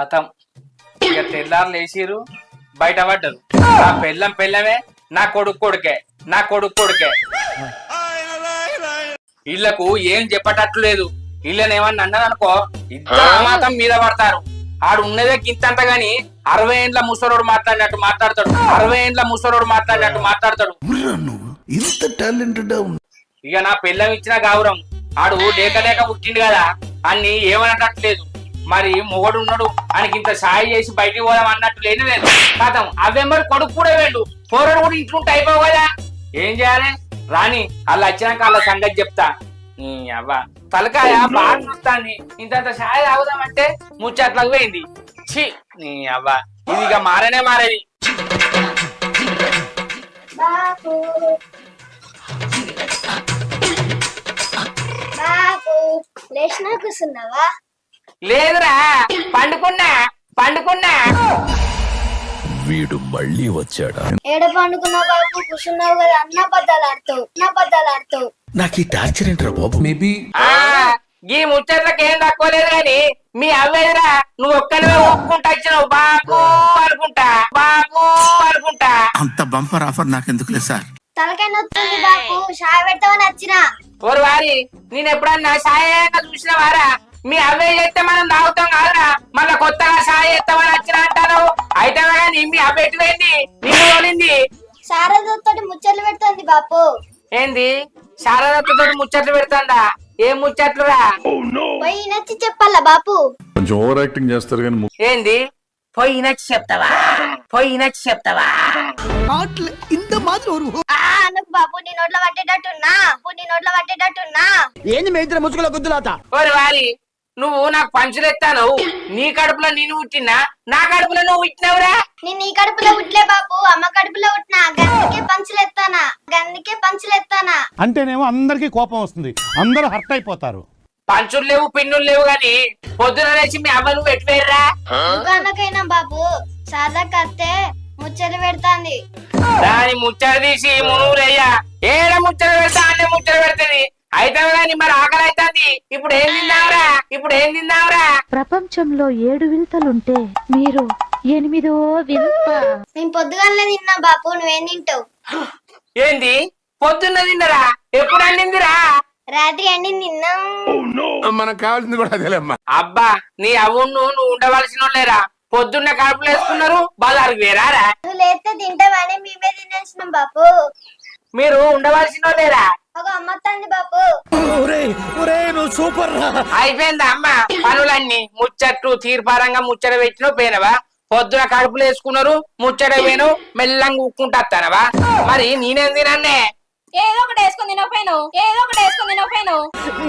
కథం ఇక తెల్లారు లేచిరు బయట పడ్డరు. నా పెళ్ళమే నా కొడుకు కొడుకే నా కొడుకు కొడుకే. వీళ్ళకు ఏం చెప్పటట్లు లేదు. వీళ్ళని ఏమన్నా అన్నదనుకో ఇద్దరు మాత్రం మీద పడతారు. ఆడు ఉన్నదే గింతంత గాని 60 ఏండ్ల ముసలోడు మాట్లాడినట్టు మాట్లాడతాడు. 60 ఏండ్ల ముసలోడు మాట్లాడినట్టు మాట్లాడతాడు. ఇక నా పెళ్ళం ఇచ్చిన గౌరవం ఆడు లేక లేక పుట్టిండు కదా అన్ని ఏమనట్లేదు. మరి మొగడు ఉన్నాడు ఆయనకి ఇంత సాయి చేసి బయటికి పోదాం అన్నట్టు లేని లేదు. కాదు అవెంబడి కొడుకు కూడా వెళ్ళు పోరడు కూడా ఇంట్లుంటే అయిపోవు కదా. ఏం చేయాలి రాని వాళ్ళు వచ్చినాక వాళ్ళ సంగతి చెప్తా. అవ్వ తలకాయ బాగా చూస్తాంది. ఇంత సాయి తాగుదామంటే ముచ్చట్లకు పోయింది. ఛీ నీ అవ్వ ఇది ఇక మారనే మారేది. లేదురా పండుకున్నా. వీడు మళ్ళీ వచ్చాడా? ఏడ పండుకున్నావు బాబు? కూర్చున్నావు కదా అన్న బద్దలాడుతావు. నాకు ఈ టార్చర్ ఏంట్రా బాబు? మేబీ ఈ ముచ్చట్లకి ఏం తక్కువ లేదు కానీ మీ అవ్వేదిరా నువ్వు ఒక్కనే ఒప్పుకుంటా వచ్చినావు బాబు అనుకుంటా. అంత బంపర్ ఆఫర్ నాకెందుకు లేదు సార్. తలకాయ నొత్తుంది బాబు, షాయ్ పెడతావని వచ్చినా. ఓరు వారి నేను ఎప్పుడన్నా సాయంగా చూసిన వారా? మీ అవ్వే చేస్తే మనం తాగుతాం కాదురా, మళ్ళా కొత్తగా సాయి ఎత్తామని వచ్చిన అంటారు. అయితే కానీ మీ అవ్వ ఎటువైంది నిన్ను తోలింది? శారదతో ముచ్చట్లు పెడుతుంది బాపు. ఏంది శారదతో ముచ్చట్లు పెడుతుందా? ఏం ముచ్చట్లు రా? పోయి నచ్చి చెప్పాలా బాపు? కొంచెం ఓవర్ యాక్టింగ్ చేస్తారు కానీ ఏంది పోయి నచ్చి చెప్తావా? ఇంత మాత్రం అనకు బాపు, నీ నోట్లో పట్టేటట్టున్నా. ఏంది మీ ఇద్దరు ముసుగుల గుద్దులాత? ఓరి వారి నువ్వు నాకు పంచులెత్తాను. నీ కడుపులో నేను పుట్టినా, నా కడుపులో నువ్వు పుట్టినవురా? నేను నీ కడుపులో పుట్టలే బాపు, అమ్మ కడుపులో పుట్టినా. గందుకే పంచులెత్తానా. అంటేనేమో అందరికి కోపం వస్తుంది, అందరూ హర్ట్ అయిపోతారు. పంచులు లేవు పిన్నులు లేవు గాని పొద్దున లేచి మీ అవ్వ నువ్వు ఎటువేర్రా? దుకాణకైనా బాపు సాదా కత్తే ముచ్చట్లు పెడతాంది. దాని ముచ్చట తీసి మునుగురయ్యా ఏడ ముచ్చట పెడతా అనే ముచ్చట పెడుతుంది. అయితే గాని మరి ఆకలి అవుతుంది. ఇప్పుడు ఏం తిందావురా? ప్రపంచంలో 7 వింతలుంటే మీరు 8వ వింత. నేను పొద్దుగానే తిన్నా బాపు, నువ్వేం తింటావు? ఏంది పొద్దున్న తిన్నరా? ఎప్పుడు అండిందిరా? రాత్రి అండి తిన్నా. మనకు కావాల్సింది కూడా అదేలేమ్మా. అబ్బా నీ అవ్వును నువ్వు ఉండవలసిన లేరా? పొద్దున్న కడుపులు వేసుకున్నారు బజారుకు వేరారా? నువ్వు లేస్తే తింటావని మేమే తినేసినాం బాపు. మీరు ఉండవలసిన లేరా? ఒక అమ్మతంది బాపు. నువ్వు సూపర్ రా. అయిపోయిందా అమ్మ పనులన్నీ? ముచ్చట్లు తీర్పారంగా ముచ్చట పెట్టినో పోయినవా? పొద్దున కడుపులు వేసుకున్నారు ముచ్చట పోయిను మెల్లంగా ఉక్కుంటానవా? మరి నేనేం తినన్నే? ఏదో ఒకటి వేసుకొని తినకపోయాను.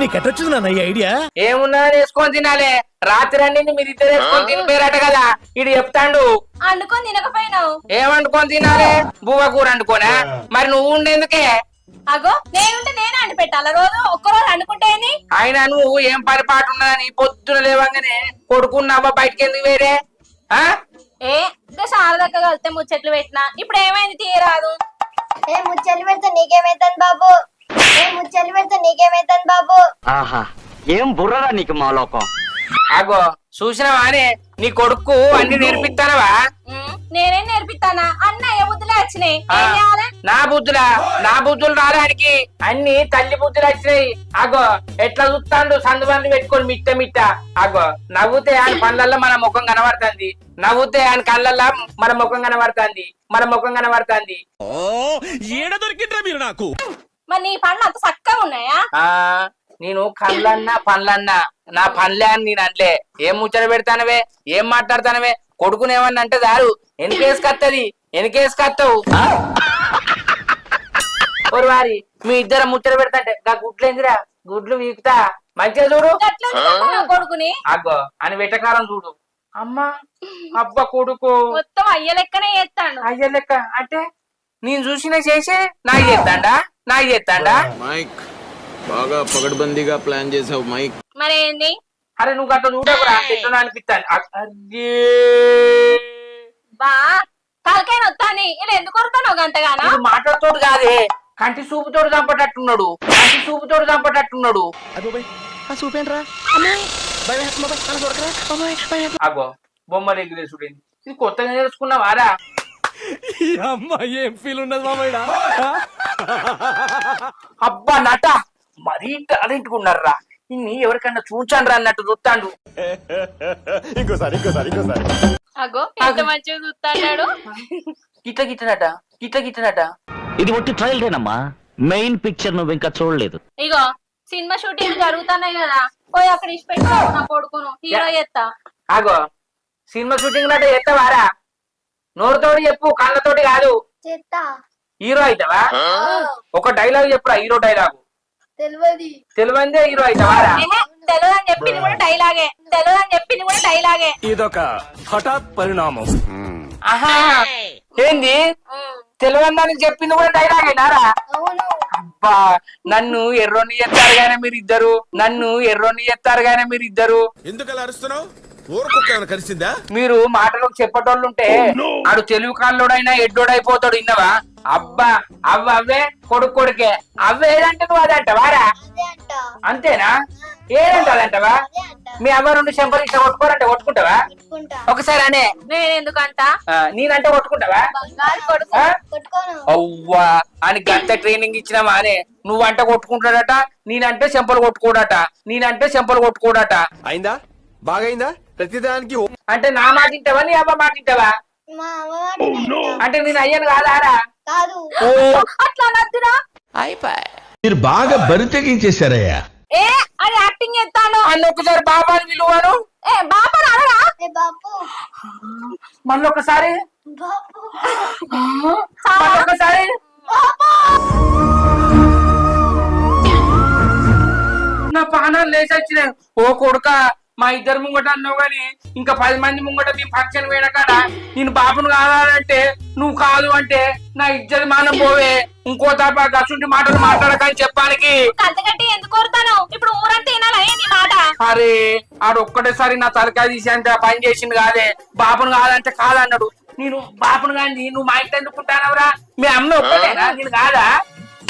నీకెట్టొచ్చింది నాన్న ఈ ఐడియా? ఏమున్నా వేసుకొని తినాలే. రాత్రి అన్ని మీరు ఇద్దరు వేసుకొని తినిపోయారట కదా. ఇడు చెప్తాండు అండుకొని తినకపోయాను. ఏమండుకొని తినాలే? బువ్వ కూర అండుకోనా? మరి నువ్వు ఉండేందుకే? అగో నేనుంటే నేనే అండి పెట్టాలా? రోజు ఒక్కరోజు అండుకుంటే అయినా నువ్వు ఏం పరిపాటు ఉన్నదని పొద్దున లేవంగానే కొడుకున్నావా బయటకి ఎందుకు వేరే? శారదక్క కలిస్తే ముచ్చట్లు పెట్టినా ఇప్పుడు ఏమైంది తీయరాదు. ముచ్చట్లు పెడితే నీకేమైతుంది బాబు? ఆహా ఏం బుర్రరా నీకు మా లోకం. అగో చూసినవా అనే నీ కొడుకు అన్ని నేర్పిస్తానవా? నేనేం నేర్పిస్తానా? అన్నయ్య బుద్ధులే వచ్చినాయి. నా బుద్ధులు రాడానికి అన్ని తల్లి బుద్ధులు వచ్చినాయి. అగో ఎట్లా చూస్తాడు సందుబంది పెట్టుకొని మిట్ట. అగో నవ్వుతే ఆయన పనులలో మన ముఖం కనబడుతుంది, నవ్వుతే ఆయన కళ్ళల్లో మన ముఖం కనబడుతుంది. ఏడ దొరికిండ్రా మీరు నాకు? మరి నీ పనులు అంత చక్కగా ఉన్నాయా? నేను కళ్ళన్నా పనులన్నా నా పనులే అని నేను అనలే. ఏం ముచ్చట పెడతానవే, ఏం మాట్లాడతానవే? కొడుకునేమన్నా అంటే దారు వెనకేసుకత్తావు. ఓరు వారి మీ ఇద్దరు ముచ్చట పెడతాంటే గుడ్లేందిరా? గుడ్లు వీకుతా మంచిగా చూడు. కొడుకుని అగ్గో అని వెటకారం చూడు. అమ్మా అబ్బా కొడుకు మొత్తం అయ్య లెక్కనే చేస్తాడు. అయ్య లెక్క అంటే నేను చూసిన చేసే నాకు చేస్తాడా? మైక్ బాగా పగడ్బందీగా ప్లాన్ చేసావు మైక్. మరేంది? అరే నువ్వు అట్లా చూడకురా అనిపిస్తాను. బా తలకైనా వస్తాని ఇలా ఎందుకు కొడతాను గంటగానా? మాటలతోడు కాదే కంటి చూపుతోడు చంపటట్టున్నాడు. అగో బొమ్మలు ఎగిరేసుడు ఇది కొత్తగా నేర్చుకున్నావారా? ఈ అమ్మాయి ఏం ఫీల్ ఉన్నది మామయ్య? అబ్బా నట మరీ టాలెంట్ ఉన్నారా, ఇన్ని ఎవరికన్నా చూచాను రా అన్నట్టు చూస్తాడు. అగో ఎంత మంచిగా చూస్తాడు. గిట్ల గిట్టనట. ఇది ఒట్టి ట్రయల్దేనమ్మా, మెయిన్ పిక్చర్ నువ్వు ఇంకా చూడలేదు. ఇగో సినిమా షూటింగ్ జరుగుతున్నాయి కదా, పోయి అక్కడ ఇచ్చి పెట్టుకో నా కొడుకును హీరో ఎత్తా. ఆగో సినిమా షూటింగ్ నట ఎత్తవారా? నోరుతోటి చెప్పు, కళ్ళతోటి కాదు. చెత్తా హీరో అవుతావా? ఒక డైలాగ్ చెప్పురా, హీరో డైలాగ్. తెలివందే హీరో అవుతావారా? తెలియదు అని చెప్పింది కూడా డైలాగే. ఇదొక హఠాత్ పరిణామం. ఆహా ఏంది తెలివని చెప్పింది కూడా డైలాగేనారా? అవును. అబ్బా నన్ను ఎర్రోని ఎత్తారు గానే మీరిద్దరు. ఎందుకు అలా అరుస్తున్నావు? ఊరుకుక్క కలిసిందా? మీరు మాటలకు చెప్పేటోళ్ళుంటే ఆడు తెలుగు కాళ్ళోడైనా ఎడ్డోడైపోతాడు. ఇన్నవా? అబ్బా అవే కొడుకే అవ్వేదంటే నువ్వు అదంటవారా? అంతేనా? ఏదంటదంటవా? మీ అమ్మ నుండి చెంపలు కొట్టుకోరంటే కొట్టుకుంటావా? ఒకసారి అనే నేను ఎందుకంట నేనంటే కొట్టుకుంటావా? అవ్వా అని గంట ట్రైనింగ్ ఇచ్చినావా అనే? నువ్వంటే కొట్టుకుంటాడట, నేనంటే చెంపలు కొట్టుకోడట. అయిందా? బాగైందా? ప్రతిదానికి అంటే నా మాట తింటావా, నీ అమ్మ మాట తింటావా? అంటే నేను అయ్యాను కాదారా? అట్లా అనద్దురా. మీరు బాగా బరి తెగించేశారయ్యా. ఏ అది యాక్టింగ్ చేస్తాను అన్న ఒకసారి బాబా అని విలువను. ఏ బాబా అనరా? మళ్ళొకసారి నా పానాలు లేచొచ్చినాయి. ఓ కొడుక, మా ఇద్దరు ముంగట అన్నావు గాని ఇంకా 10 మంది ముంగట మీ ఫంక్షన్ పోయిన కాడ నేను బాబును కావాలంటే నువ్వు కాదు అంటే నా ఇజ్జత్ మానం పోవే. ఇంకో తప్ప గసుంటి మాటలు మాట్లాడకని చెప్పానికి. అంతకంటే ఎందుకు కోరుతాను? ఇప్పుడు ఊరంతా వినాలా నీ మాట? అరే ఆడు ఒక్కటేసారి నా తలకాయ తీసి అంటే పని చేసింది కాదే. బాబును కాదంటే కాదన్నాడు. నేను బాబును కానీ నువ్వు మా ఇంటి ఎందుకుంటానవరా? మీ అమ్మ ఒక్కటేనా, నేను కాదా?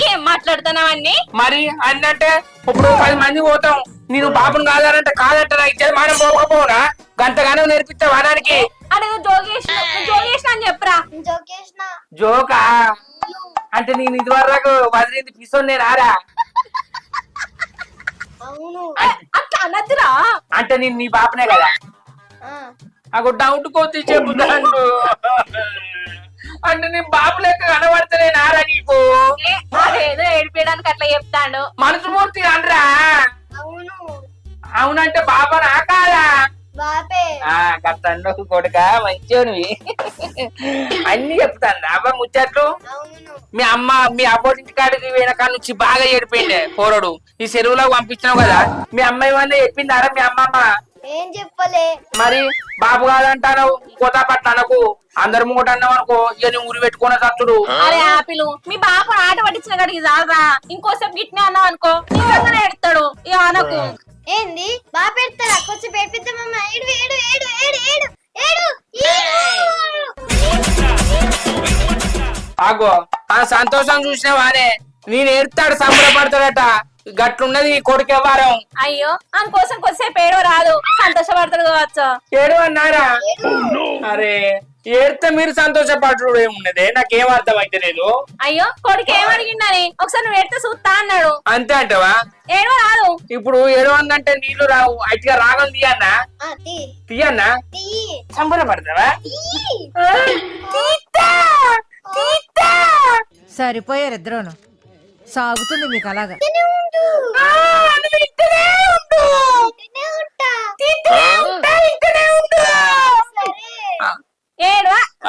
ఏం మాట్లాడుతున్నావన్నీ? మరి అన్నంటే ఇప్పుడు 10 మంది పోతాం, నేను బాబును కాదానంటే కాదంటే నా ఇచ్చేది మనం పోకపోనా? గంటగానో నేర్పిస్తా వాడానికి. అదే జోగేష్ అని చెప్పరా. జోకా అంటే నేను ఇదివరకు వదిలింది పిసోని రారా? అట్లా అనద్దురా. అంటే నేను నీ బాపనే కదా? నాకు డౌట్ కోతి చెబుతాను. అంటే నీ బాబు లెక్క కనబడతలేనారా నీకు? అదేదో ఏడిపించడానికి అట్లా చెప్తాడు. మనసు మూర్తి అనరా? అవునంటే బాబానా కాదా? కట్టండు కొడుక మంచివి అన్ని చెప్తాను అబ్బా ముచ్చట్లు. మీ అబ్బోటింటి కాడికి వెనకాల నుంచి బాగా ఏడిపోయిండే పోరడు. ఈ చెరువులో పంపించినావు కదా, మీ అమ్మాయి వల్ల చెప్పిందారా మీ అమ్మమ్మ? ఏం చెప్పలే. మరి బాబు కాదంటాను కోతా పట్ల అనకు. అందరు ముంగట అన్నావు అనుకో ఇక నీ ఊరి పెట్టుకున్న సత్తుడు. అరే ఆపిలు మీ బాబు ఆట పట్టించిన గడికి చాలరా. ఇంకోసేపు గిట్నే అన్నావు అనుకో నిజంగానే ఎడతాడు. ఇక అనకు. ఏంది బాగా పెడతారా? కొంచెం పెడిపిద్దామమ్మ. ఏడు ఏడు ఏడు ఏడు ఏడు ఏడు. ఆగో ఆ సంతోషం చూసినావానే? నేను ఏడుతాడు సంబరపడతాడట. గట్లున్నది కొడుకు వ్యవహారం. అయ్యో అందుకోసం కొద్దిసేపు ఏడో రాదు, సంతోషపడతాడు కావచ్చు. ఏడు అన్నారా? అరే ఏడితే మీరు సంతోషపడడు ఏమున్నదే? నాకేం అర్థం అయితే లేదు. అయ్యో కొడుకు ఏమడిగిందని ఒకసారి నువ్వు ఏడితే చూస్తా అన్నాడు. అంతే అంటవా? ఏడో రాదు. ఇప్పుడు ఏడు అందంటే నీళ్లు రావు, అట్టిగా రాగం తీయన్నా? తీయన్నా? సంబరపడతావా? సరిపోయారు ఇద్దరును. సాగుతుంది మీకు అలాగా.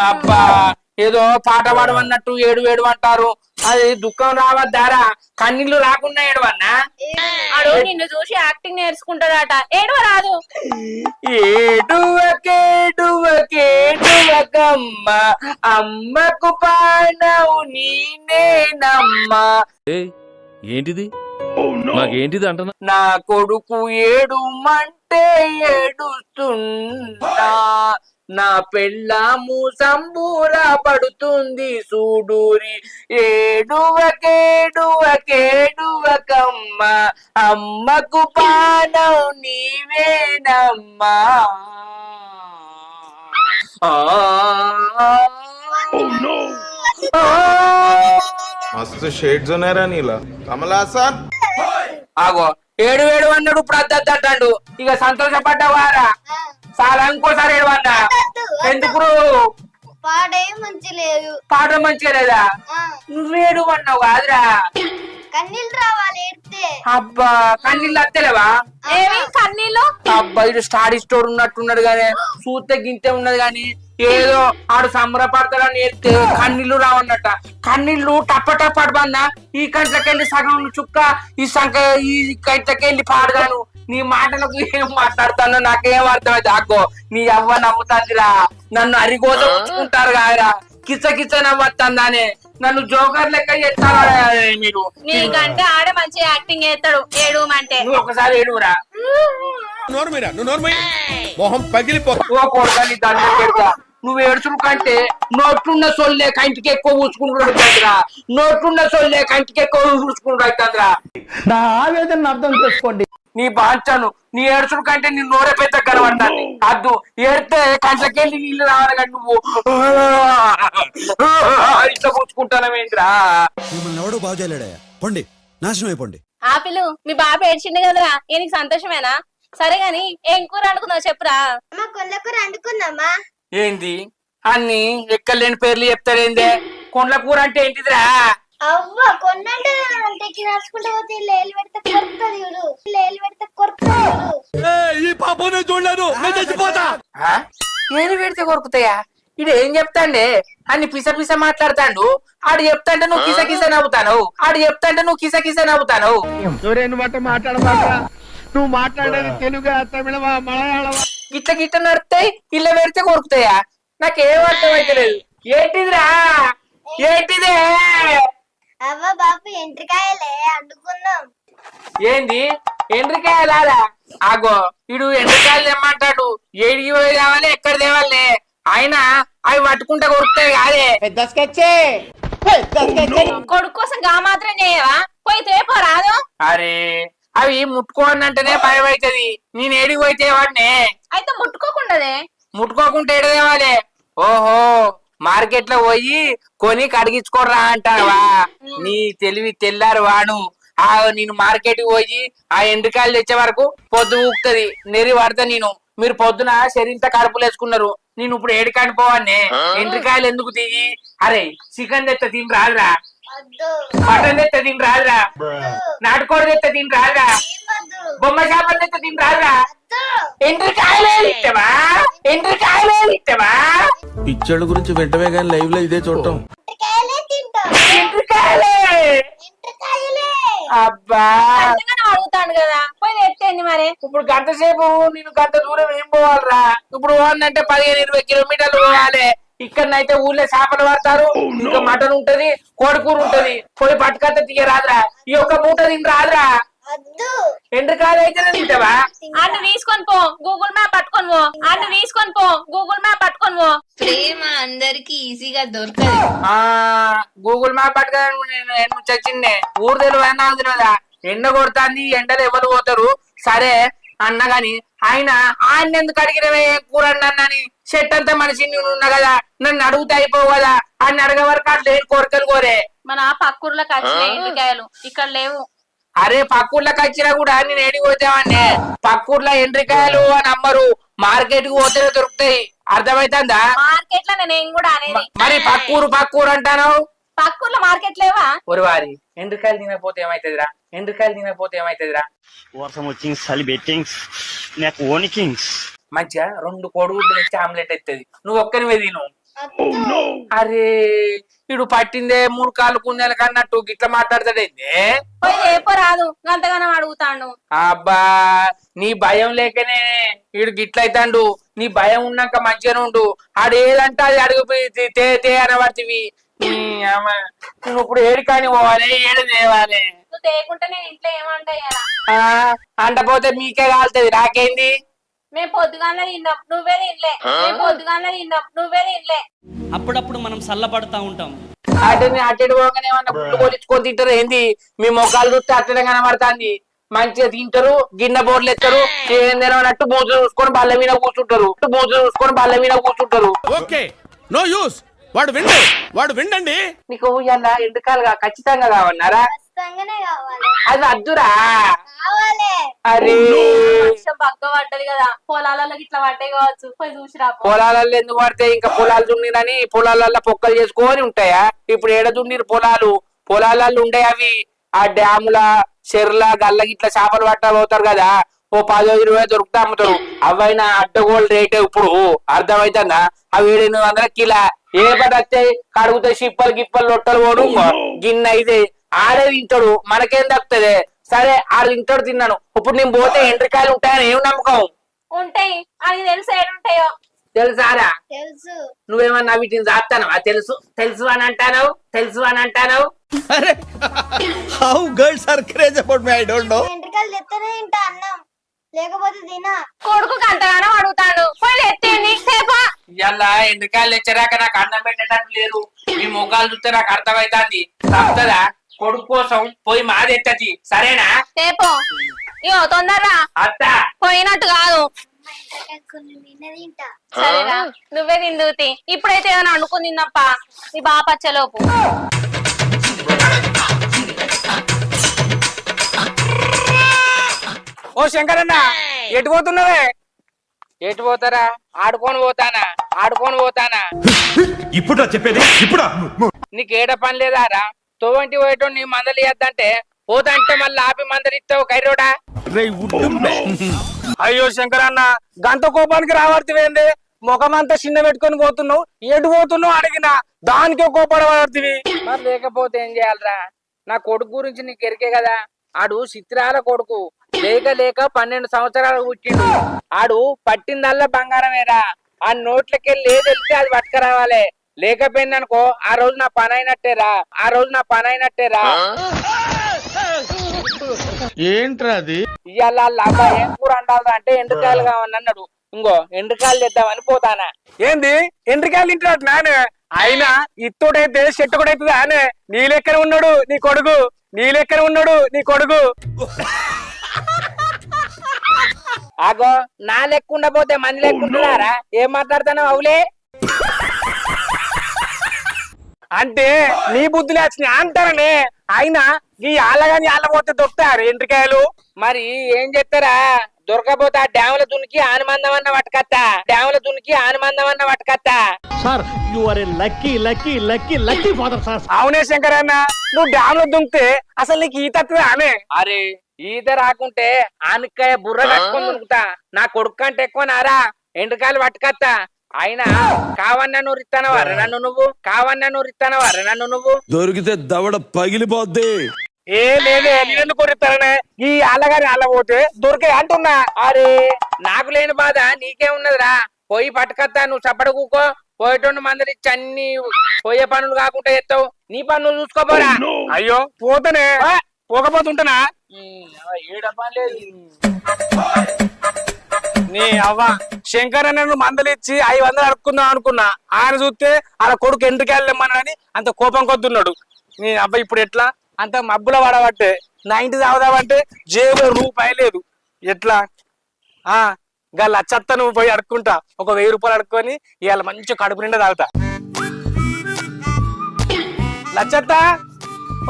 అబ్బా ఏదో పాట పాడమన్నట్టు ఏడు ఏడు అంటారు. అది దుఃఖం రావద్దారా? కన్నీళ్లు రాకుండా ఏడవన్నా? అడు నిన్ను చూసి యాక్టింగ్ నేర్చుకుంటాడట. ఏడవ రాదు. ఏడువకేడువకేడువకమ్మ అమ్మకు పానవు నేనేనమ్మా. ఏంటిది? నాకేంటిది అంటున్నా? నా కొడుకు ఏడుమంటే ఏడుస్తున్నా, నా పెళ్ళాము సంబూర పడుతుంది చూడూరి. ఏడువకేడువకేడువకమ్మ అమ్మకు పానం నీవేనమ్మా. మస్తు షేడ్స్ ఉన్నారా నీలా కమలాసన్ ఆగో ఏడు ఏడు అన్నాడు ఇప్పుడు అద్దంటాడు ఇక సంతోషపడ్డావారా చాలా ఇంకోసారి ఏడు అన్నా ఎందుకు పాడేం మంచి లేదు. పాట మంచిగా లేదా నువ్వేడు అన్నావు కాదురా కన్నీళ్ళు రావాలి ఏడితే. అబ్బా కన్నీళ్ళు అత్తలేవా ఏమి కన్నీళ్ళు అబ్బా ఇటు స్టాడీ స్టోర్ ఉన్నట్టున్నాడు గానీ చూస్తే గింతే ఉన్నది గాని ఏదో ఆడు సంబరపడతాడని ఎత్తే కన్నీళ్లు రావన్నట్ట. కన్నీళ్లు టప్పటప్పడబన్నా ఈ కంట్లకెళ్ళి సగం చుక్క ఈ ఈ కంట్లకెళ్ళి పాడగాను. నీ మాటలకు ఏం మాట్లాడుతానో నాకేం అర్థమైతే అగ్గో నీ అవ్వ నమ్ముతాందిరా. నన్ను అరిగోద ఉంచుకుంటారు కాదురా కిచ్చ కిచ్చ నవ్వుతాందానే. నన్ను జోకర్ లెక్క చేస్తారా మీరు? నీకంటే ఆడే మంచి యాక్టింగ్ చేస్తాడు ఏడు అంటే. నువ్వు ఒకసారి ఏడురా మొహం పగిలిపో. ఓ కొడతాని దాన్ని పెడతా. నువ్వు ఏడుచుడు కంటే నోట్లున్న సొల్లే కంటికి ఎక్కువ ఊచుకుంటాడు అవుతుందిరా. నోట్లున్న సొల్లే కంటికి ఎక్కువ ఊచుకుంటాడు అవుతుందిరా. నా ఆవేదన అర్థం చేసుకోండి. నీ బాంచాను నీ ఏడుచుడు కంటే నీ నోరే పెద్ద కనబడతాను. అద్దు ఏడితే కంట్లకెళ్ళి నీళ్ళు రావాలి కానీ నువ్వు ఇట్లా పూచుకుంటానవేంద్రా? మిమ్మల్ని ఎవడో బాగు చేయలేడా? పండి నాశనం అయిపోండి. ఆపిలు మీ బాబు ఏడ్చిండు కదరా ఏ నీకు సంతోషమేనా? సరే గాని ఏం కూర అనుకున్నావు చెప్పురా. అమ్మ కొల్లకూర వండుకుందామా? ఏంది అన్ని ఎక్కలేని పేర్లు చెప్తారేందే? కొండ్ల కూర అంటే ఏంటిదిరా? అవ్వ కొన్నంటే అంటకి నడుచుకుంటూ పోతే లేలు పెడితే కొరుకుతుంది చూడు. లేలు పెడితే కొరుకుతుంది చూడు. ఈ పాపనే చూడలేదు నేను చచ్చిపోతా. ఏలు పెడితే కొరుకుతాయా? ఇడు ఏం చెప్తాండే అన్ని పిస పిస మాట్లాడతాడు. ఆడు చెప్తాంటే నువ్వు కిస కిస నవ్వుతాను. ఆడు చెప్తాంటే నువ్వు కిస కిస నవ్వుతాను. నువ్వు మాట్లాడేది తెలుగు తమిళమా మలయాళమా? గిట్ల గిట్ల నడుస్తాయి ఇళ్ళ పెడితే కొరుకుతాయా? నాకేం అర్థం అయితలేదు. ఏంటిదిరా ఏంటిదే? అవ్వ బాపు ఎంట్రికాయలే వండుకుందాం. ఏంది ఎండ్రికాయలారా? ఆగో ఇడు ఎండ్రికాయలు తెమ్మంటాడు. ఏడికి పోయి తేవాలి ఎక్కడ తేవాలి? అయినా అవి పట్టుకుంటే కొరుకుతాయి కాదే. కొడుకు కోసం గా మాత్రం చేయవా? పోయి తేపో రాదు. అరే అవి ముట్టుకోనంటేనే భయం అవుతుంది. నేను ఏడికి పోయి తేవాడినే. అయితే ముట్టుకోకుండాదే. ముట్టుకోకుంటే ఏడు తేవాలి? ఓహో మార్కెట్ లో పోయి కొని కడిగించుకోరా అంటావా? నీ తెలివి తెల్లారు వాడు. ఆ నేను మార్కెట్ కి పోయి ఆ ఎండ్రికాయలు తెచ్చే వరకు పొద్దు ఊపుతుంది. నెరి పడతా నేను. మీరు పొద్దున శరీంత కడుపులు వేసుకున్నారు. నేను ఇప్పుడు ఏడికాని పోవాన్ని ఎండ్రికాయలు ఎందుకు దిగి? అరే చికెన్ తెత్త తిని రాదురా, మటన్ తెత్త తిని రాదురా, నాటుకోడి తెత్త తిని రాదురా, బొమ్మ చేపలు తెత్త తిని రాదురా. ఎండ్రికాయలే ఇష్టమా? ఎండ్రికాయలే ఇష్టమా? పిక్చర్ల గురించి వెంటనే కానీ లైవ్ లో ఇదే చూడటం. ఎండ్రికాయలే అబ్బా అడుగుతాడు కదా పోయి తెచ్చేయండి మరి. ఇప్పుడు గంట సేపు నేను గంట దూరం ఏం పోవాలరా? ఇప్పుడు పోవాలంటే 15-20 కిలోమీటర్లు పోవాలి. ఇక్కడనైతే ఊళ్ళో చేపలు పడతారు, ఇంకా మటన్ ఉంటది, కోడికూర ఉంటది. పోయి పట్టుకత్త తీయ రాదురా. ఈ ఒక్క మూట తిని రాదురా. ఎండ్రికాయలు అయితేనే తింటావా? అటు తీసుకొని పో గూగుల్ మ్యాప్ పట్టుకొని పో. అటు తీసుకొని పో గూగుల్ మ్యాప్ పట్టుకొని పో. ప్రేమ అందరికి ఈజీగా దొరకదు. గూగుల్ మ్యాప్ పట్టుకొని చచ్చిందే. ఊరు తెలియదా నాకు తెలియదా? ఎండ కొడుతుంది, ఎండలు ఎవరు పోతారు? సరే అన్న గాని ఆయన ఎందుకు అడిగినవే కూర అన్నని చెట్టు అంతా మనిషి ఉన్నా కదా, నన్ను అడుగుతా అయిపోవు కదా. ఆయన అడగ వరకు అట్లా ఏం కోరికలు కోరే. మన పక్కూర్లోకి వచ్చినాయి ఎండ్రికాయలు, ఇక్కడ లేవు. అరే పక్కూర్లోకి వచ్చినా కూడా నేను ఏడికి పోతామని. పక్కూర్లో ఎండ్రికాయలు అని అమ్మరు, మార్కెట్ కు పోతేనే దొరుకుతాయి. అర్థమైతుందా? మార్కెట్ లో నేను కూడా అనేది. మరి పక్కూరు అంటాను. పక్కూర్లో మార్కెట్ లేవా? ఒక వారి ఎండ్రికాయలు తినకపోతే ఏమైతుందిరా? ఎండ్రికాయలు తినకపోతే ఏమైతుందిరా? వర్షం వచ్చింది, చలి బెట్టింగ్స్, నాకు ఓనికింగ్స్. మంచిగా 2 కోడిగుడ్లు తెచ్చి ఆమ్లెట్ ఎత్తది. నువ్వు ఒక్కనివే తిను. అరే ఇడు పట్టిందే 3 కాళ్ళు కుందేలు కన్నట్టు గిట్లా మాట్లాడతాడేందే? పోయి రేపో రాదు గంతగానం అడుగుతాడు. అబ్బా నీ భయం లేకనే వీడు గిట్లయితాండు. నీ భయం ఉన్నాక మంచిగానే ఉండు. ఆడేదంటే అది అడుగుపోయి తే అనబడితివి. నువ్వు ఇప్పుడు ఏడికాని పోవాలి, ఏడు తేవాలి. నువ్వు తేకుంటే నేను ఇంట్లో ఏమంటాయాలా? అంటపోతే మీకే కాలుతుంది, నాకేంది? మేము పొద్దుగానే తిన్నాం నువ్వే తినలే. మేము పొద్దుగానే తిన్నాం నువ్వే తినలే. అప్పుడప్పుడు మనం చల్లబడతా ఉంటాం. అటు పోగానే ఏమన్నా గుడ్లు కొలిచుకొని తింటారు ఏంది? మీ మొక్కలు చూస్తే అట్లనే కనబడుతుంది. మంచిగా తింటారు, గిన్నె బోర్లు ఎత్తారు, ఏం తిననట్టు మూజు చూసుకొని బల్ల మీద కూర్చుంటారు. ఓకే నో యూస్ వాడు విండండి. నీకు ఇలా ఎండకాలుగా ఖచ్చితంగా కావన్నారా? ఖచ్చితంగానే కావాలి. అది వద్దురా. కావాలి. అరే వర్షం పక్క పడ్డది కదా, పొలాలలో ఇట్లా పడ్డాయి కావచ్చు, పోయి చూసిరా. పొలాలలో ఎందుకు పడితే ఇంకా పొలాలు దున్నిరని పొలాలలో పొక్కలు చేసుకొని ఉంటాయా? ఇప్పుడు ఏడ దున్నిరు పొలాలలో ఉండే అవి ఆ డ్యాముల చెర్ల గల్ల ఇట్లా చేపలు పట్టబోతారు కదా, ఓ 10-20 దొరుకుతా అమ్ముతారు. అవైనా అడ్డగోల్ రేట్ ఇప్పుడు అర్థమైతుందా? అవి 700 కిలా ఏ పని వస్తాయి, కడుగుతాయి చిప్పలు గిప్పలు లొట్టలు పోడు గిన్నె అయితే ఆడే తింటాడు, మనకేం తప్పుతుంది? సరే ఆడు తింటాడు, తిన్నాను. ఇప్పుడు నేను పోతే ఎండ్రికాయలు ఉంటాయని ఏం నమ్మకం? ఉంటాయి అని తెలుసు, ఏడుంటాయో తెలుసారా? తెలుసు. నువ్వేమన్నా వీటిని దాస్తానవా? తెలుసు అని అంటావు. అరే how girls are craze about me I don't know. ఎంట్రికలు తెత్తనే తింటా అన్నం, లేకపోతే తినా. కొడుకు అంతగానో అడుగుతాడు, పోయి ఎత్తేంది సేపా. ఇలా ఎండ్రికాయలు తెచ్చరాక నాకు అన్నం పెట్టేటట్టు లేదు. మీ మొగ్గాలు చూస్తే నాకు అర్థమైతుంది. తప్పుతుందా? కొడుకు కోసం పోయి మాది ఎత్తది, సరేనా? సేపు ఇగో తొందరరా, అత్త పోయినట్టు కాదు. కొన్ని తింటా. సరేనా, నువ్వే తిందుతి. ఇప్పుడైతే ఏమైనా అనుకుని తిన్నప్ప నీ బాగా పచ్చలోపు. ఓ శంకరన్న, ఎటు పోతున్నావే? ఎటు పోతారా? ఆడుకొని పోతానా? ఇప్పుడు చెప్పేది ఇప్పుడు నీకు ఏడ పని లేదా రా? తోవంటి పోయేటో నీ మందలు ఇద్దంటే పోతంటే మళ్ళీ ఆపి మందలు ఇస్తావు కైరోడా? అయ్యో శంకరన్న, గంత కోపానికి రావర్తివేంది? ముఖమంతా చిన్న పెట్టుకొని పోతున్నావు, ఎటు పోతున్నావు అడిగినా దానికే కోపడబడుతుంది. మరి లేకపోతే ఏం చేయాలరా? నా కొడుకు గురించి నీకు ఎరికే కదా, ఆడు చిత్రాల కొడుకు. లేక 12 సంవత్సరాలు పుట్టిండు. ఆడు పట్టిందల్లా బంగారమేరా. ఆ నోట్లకెళ్ళి ఏది వెళ్తే అది పట్టుకురావాలి. లేకపోయిందనుకో ఆ రోజు నా పని అయినట్టేరా. ఏంట్రా అది? ఇవాళ అబ్బాయి ఏం కూర అండాలి అంటే ఎండ్రికాయలు కావని అన్నాడు. ఇంకో ఎండ్రికాయలు తెద్దామని పోతానా. ఏంది ఎండ్రికాయలు తింటాడు నానే? అయినా ఇత్తోడైతే చెట్టు కూడా అవుతుంది అనే. నీ లెక్కన ఉన్నాడు నీ కొడుకు. ఆగో, నా లెక్క ఉండపోతే మంది లెక్క ఉంటున్నారా? ఏం మాట్లాడుతున్నావు అవులే? అంటే నీ బుద్ధులే వచ్చినాయి అంటారనే. అయినా ఈ ఆళ్ళగాని ఆళ్ళపోతే దొరుకుతారు ఎండ్రికాయలు. మరి ఏం చెప్తారా? దొరకపోతే ఆ డ్యాముల దునికి ఆనమందమన్న పట్టుకత్తా. Sir you are a lucky father sir. అవునే శంకరన్న, నువ్వు డ్యామ్ లో దుంకితే అసలు నీకు ఈత వస్తుందా అనే? అరే ఈత రాకుంటే ఆనకాయ బుర్ర కట్టుకొని దునుకుతా. నా కొడుకు కంటే ఎక్కువ నారా ఎండ్రికాయలు పట్టుకత్తా. అయినా కావన్నా నూరిస్తానవారా నన్ను నువ్వు? దొరికితే దవడ పగిలిపోద్ది. ఏ లేదే, నేను కొరిస్తానే. ఈ ఆళ్ళగారి ఆళ్ళపోతే దొరికే అంటున్నా. అరే నాకు లేని బాధ నీకే ఉన్నదిరా. పోయి పట్టుకత్తా, నువ్వు చప్పడ కూకో. పోయేటోండు మందలు ఇచ్చి అన్ని పోయే పనులు కాకుండా ఎత్తావు. నీ పనులు చూసుకోపోరా. అయ్యో పోతనే, పోకపోతుంటనా? ఏడ పని లేదు నీ అవ్వ. శంకర్ అన్న మందలు ఇచ్చి 500 అడుక్కుందాం అనుకున్నా. ఆయన చూస్తే అలా కొడుకు ఎండ్రికాయలేమని అంత కోపం కొద్దున్నాడు. నీ అవ్వ ఇప్పుడు ఎట్లా? అంత మబ్బుల పడబట్టే నా ఇంటి తాగుదామంటే జేబులో రూపాయి లేదు. ఎట్లా? గా లచ్చత్త నువ్వు పోయి అడుక్కుంటా. ఒక 1000 రూపాయలు అడుక్కొని ఇవాళ మంచి కడుపు నిండా తాగుతా. లచ్చత్త,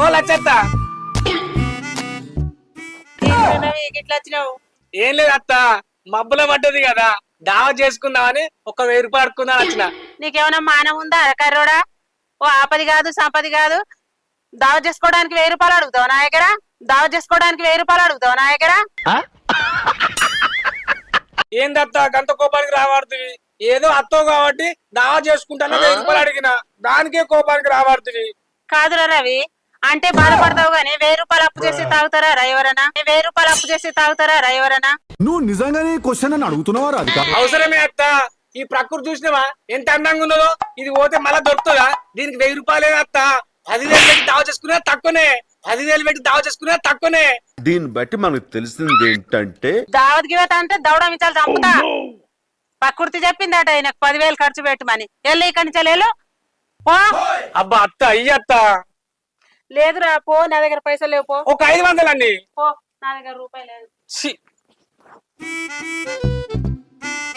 ఓ లచ్చత్త. ఏం లేదు అత్త, మబ్బుల పడ్డది కదా, దావా చేసుకుందామని ఒక 1000 రూపాయలు అడుక్కుందాం వచ్చిన. నీకేమైనా మానం ఉందా కర్రోడా? ఓ ఆపది కాదు సంపది కాదు. దావా చేసుకోవడానికి 1000 రూపాయలు అడుగుతావు నా దగ్గర? ఏందత్త గంత కోపానికి రావాడుతుంది? ఏదో అత్తో కాబట్టి దావా చేసుకుంటాను 1000 రూపాయలు అడిగిన, దానికే కోపానికి రావాడుతుంది. కాదురా రవి, అంటే బాధపడతావు గానీ 1000 రూపాయలు అప్పు చేసి తాగుతారా ఎవరన్నా? నువ్వు నిజంగానే క్వశ్చన్ అని అడుగుతున్నావా రాధిక? అవసరమే అత్త. ఈ ప్రకృతి చూసినవా ఎంత అందంగా ఉన్నదో? ఇది పోతే మళ్ళా దొరుకుతుందా? దీనికి 1000 రూపాయలే అత్త. 10,000 పెట్టి దావా చేసుకున్నా తక్కువనే. దీన్ని బట్టి మనకు తెలిసింది ఏంటంటే దావత్ గివత అంటే దౌడ మించాలి చంపుతా. ప్రకృతి చెప్పిందట నాకు 10,000 ఖర్చు పెట్టమని. వెళ్ళి ఇక్కడి నుంచి వెళ్ళు. అబ్బా అత్త, అయ్యత్త. లేదురా పో, నా దగ్గర పైసలు లేవు. పో. ఒక 500 అండి. నా దగ్గర రూపాయి లేదు.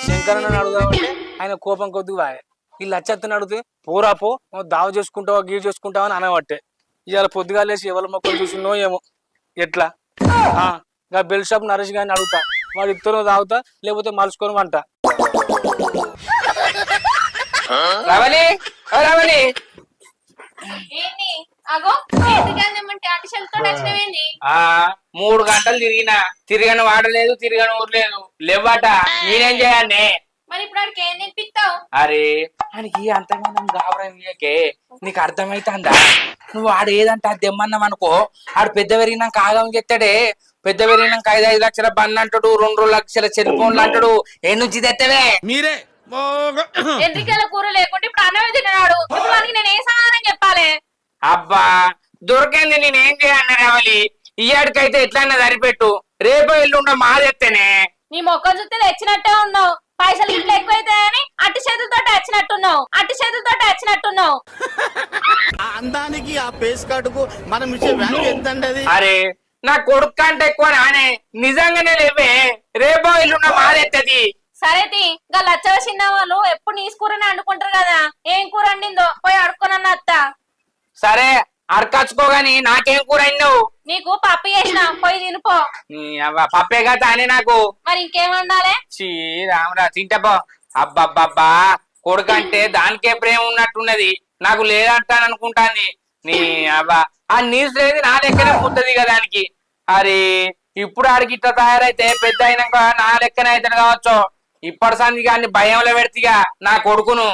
శంకరన్న అడుగుదామంటే ఆయన కోపం కొద్దిగా వాయ వీళ్ళు అచ్చత్తని అడిగితే పోరాపో దావ చేసుకుంటావా గీరు చేసుకుంటావా అని అనబట్టే ఇవాళ పొద్దుగా లేచి ఎవరి మొక్కలు చూసినో ఏమో ఎట్లా ఇంకా బెల్ షాప్ నరేష్ గారిని అడుగుతా వాడు ఇద్దరు తాగుతా లేకపోతే మలుచుకొని వంట. రవలి రవలి అగో ఎందుకంటే అటిషల్తో వచ్చినవేంది 3 గంటలు తిరిగని వాడలేదు తిరగని ఊరలేదు లేవట నేనేం చేయాలి మరి ఇప్పుడు ఆడికి ఏం తినిపిస్తావు? అరే ఆయనకి అంతగానం గాబరం ఇయ్యకే నీకు అర్థమైతుందా? నువ్వు ఆడు ఏదంటే అది తెమ్మన్నావు అనుకో ఆడు పెద్ద పెరిగినాక ఆగం చెప్తాడే. పెద్ద పెరిగినాక 5-5 లక్షల బండ్లు అంటాడు 2 లక్షల సెల్ ఫోన్లు అంటాడు. ఏ నుంచి తెత్తవే మీరే ఎండ్రికల కూర లేకుంటే ఇప్పుడు అన్నమే తిన్నాడు. ఇప్పుడు వానికి నేను ఏ సమాధానం చెప్పాలి? అబ్బా దొరికింది నేనేం చేయాలి రావాలి ఇయ్యాడికైతే ఎట్లన్నా సరిపెట్టు రేపు ఎల్లుండో మాదెత్తేనే. నీ మొక్కలు చూస్తే తెచ్చినట్టే ఉన్నావు. పైసలు ఇంట్లో ఎక్కువైతాయని అట్టి చేతులతో వచ్చినట్టున్నావు. అందానికి ఆ పేస్ కార్డుకు మనం ఇచ్చే వాల్యూ ఎంత అండి? అరే నా కొడుకు కంటే ఎక్కువ నానే నిజంగానే లేవే రేపో ఎల్లుండో మాదెత్తది. సరే ఇంకా లచ్చవ చిన్న వాళ్ళు ఎప్పుడు నీ కూరని వండుకుంటారు కదా. ఏం కూర వండిందో పోయి అడుక్కోనన్న అత్త. సరే అడకచ్చుకోగాని నాకేం కూర అయినావు? నీకు పప్పు చేసిన పోయి తినిపో. పప్పే కదా అని నాకు మరి ఇంకేం వండాలి? రామరా తింటపో. అబ్బబ్బబ్బా కొడుకంటే దానికే ప్రేమ ఉన్నట్టున్నది నాకు లేదంటాను అనుకుంటాంది. నీ అబ్బా ఆ నీసు లేదు నా లెక్కనే పుట్టది కదా దానికి. అరే ఇప్పుడు ఆడికి ఇట్లా తయారైతే పెద్ద అయినాక నా లెక్కనే అవుతాను కావచ్చు. ఇప్పటి సంది కానీ భయంలో పెడితిగా నా కొడుకును.